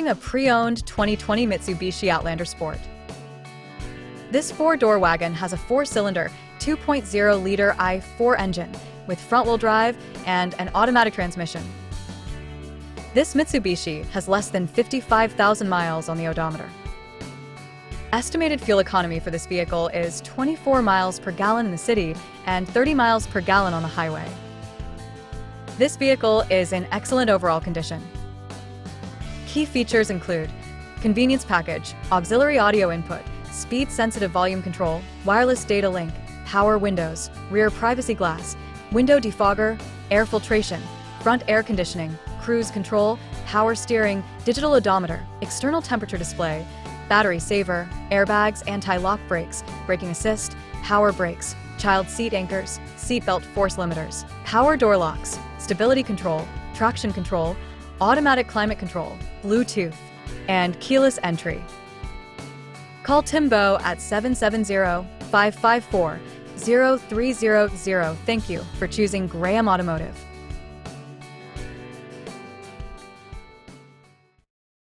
Introducing a pre-owned 2020 Mitsubishi Outlander Sport. This four-door wagon has a four-cylinder, 2.0-liter i4 engine with front-wheel drive and an automatic transmission. This Mitsubishi has less than 55,000 miles on the odometer. Estimated fuel economy for this vehicle is 24 miles per gallon in the city and 30 miles per gallon on the highway. This vehicle is in excellent overall condition. Key features include convenience package, auxiliary audio input, speed-sensitive volume control, wireless data link, power windows, rear privacy glass, window defogger, air filtration, front air conditioning, cruise control, power steering, digital odometer, external temperature display, battery saver, airbags, anti-lock brakes, braking assist, power brakes, child seat anchors, seat belt force limiters, power door locks, stability control, traction control, automatic climate control, Bluetooth, and keyless entry. Call Timbo at 770-554-0300. Thank you for choosing Graham Automotive.